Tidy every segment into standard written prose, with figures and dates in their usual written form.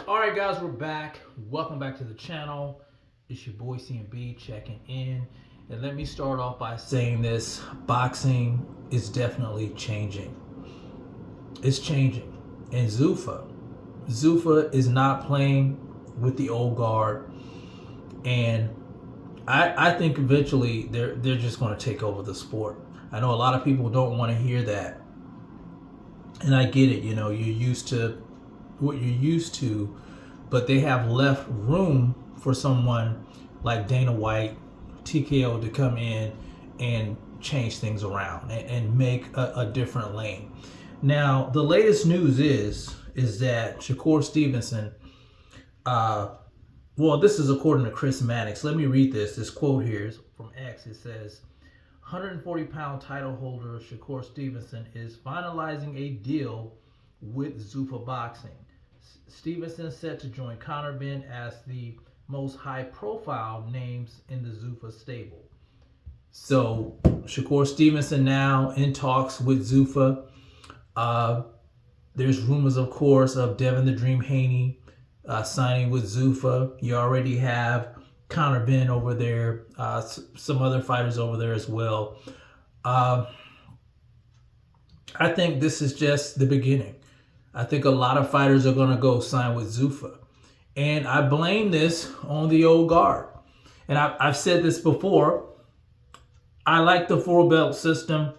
All right, guys, we're back. Welcome back to the channel. It's your boy CMB checking in. And let me start off by saying this. Boxing is definitely changing. It's changing. And Zuffa is not playing with the old guard. And I think eventually they're just going to take over the sport. I know a lot of people don't want to hear that. And I get it. You know, you're used to what you're used to, but they have left room for someone like Dana White, TKO, to come in and change things around and make a different lane. Now, the latest news is that Shakur Stevenson, well, this is according to Chris Mannix. Let me read this quote here is from X. It says, 140-pound title holder Shakur Stevenson is finalizing a deal with Zuffa Boxing. Stevenson set to join Conor Ben as the most high-profile names in the Zuffa stable. So Shakur Stevenson now in talks with Zuffa. There's rumors, of course, of Devin the Dream Haney signing with Zuffa. You already have Conor Ben over there, some other fighters over there as well. I think this is just the beginning. I think a lot of fighters are going to go sign with Zuffa. And I blame this on the old guard. And I've said this before. I like the four-belt system.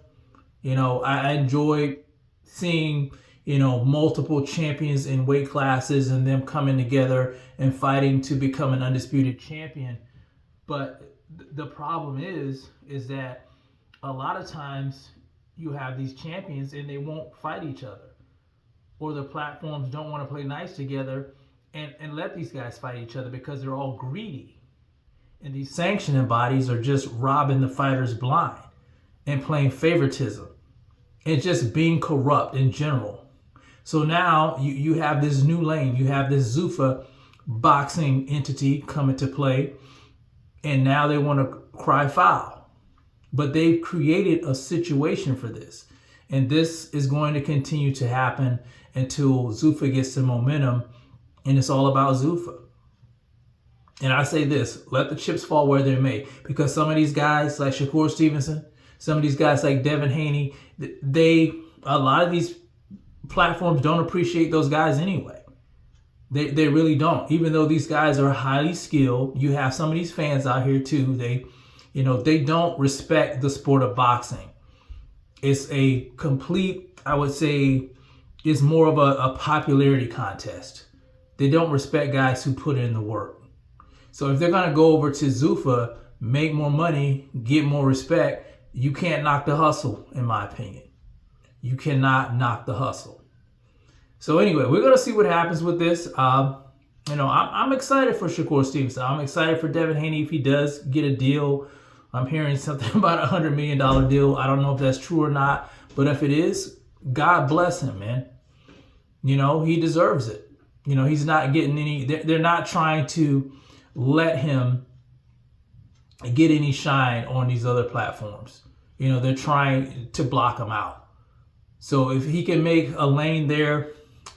You know, I enjoy seeing, multiple champions in weight classes and them coming together and fighting to become an undisputed champion. But the problem is that a lot of times you have these champions and they won't fight each other. Or the platforms don't want to play nice together and let these guys fight each other because they're all greedy. And these sanctioning bodies are just robbing the fighters blind and playing favoritism and just being corrupt in general. So now you have this new lane. You have this Zuffa boxing entity come into play, and now they want to cry foul. But they've created a situation for this. And this is going to continue to happen until Zuffa gets some momentum, and it's all about Zuffa. And I say this, let the chips fall where they may, because some of these guys like Shakur Stevenson, some of these guys like Devin Haney, a lot of these platforms don't appreciate those guys anyway. They really don't. Even though these guys are highly skilled, you have some of these fans out here too, they don't respect the sport of boxing. It's a complete, I would say, it's more of a popularity contest. They don't respect guys who put in the work. So if they're going to go over to Zuffa, make more money, get more respect, you can't knock the hustle, in my opinion. You cannot knock the hustle. So anyway, we're going to see what happens with this. I'm excited for Shakur Stevenson. I'm excited for Devin Haney if he does get a deal. I'm hearing something about $100 million deal. I don't know if that's true or not, but if it is, God bless him, man. He deserves it. He's not getting any, they're not trying to let him get any shine on these other platforms. They're trying to block him out. So if he can make a lane there,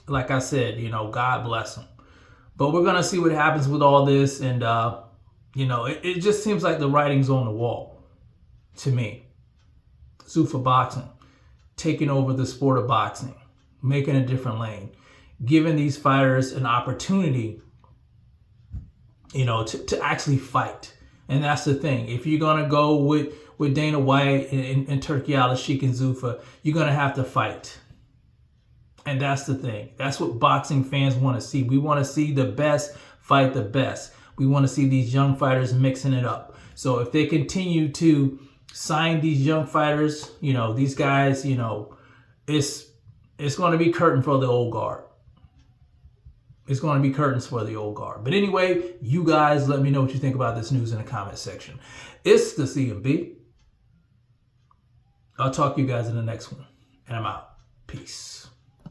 like I said, God bless him. But we're going to see what happens with all this. And, it just seems like the writing's on the wall to me. Zuffa Boxing, taking over the sport of boxing, making a different lane, giving these fighters an opportunity, to actually fight. And that's the thing. If you're going to go with Dana White and Turki Al-Sheikh and Zuffa, you're going to have to fight. And that's the thing. That's what boxing fans want to see. We want to see the best fight the best. We want to see these young fighters mixing it up. So if they continue to sign these young fighters, these guys, it's going to be curtain for the old guard. It's going to be curtains for the old guard. But anyway, you guys let me know what you think about this news in the comment section. It's the CMB. I'll talk to you guys in the next one. And I'm out. Peace.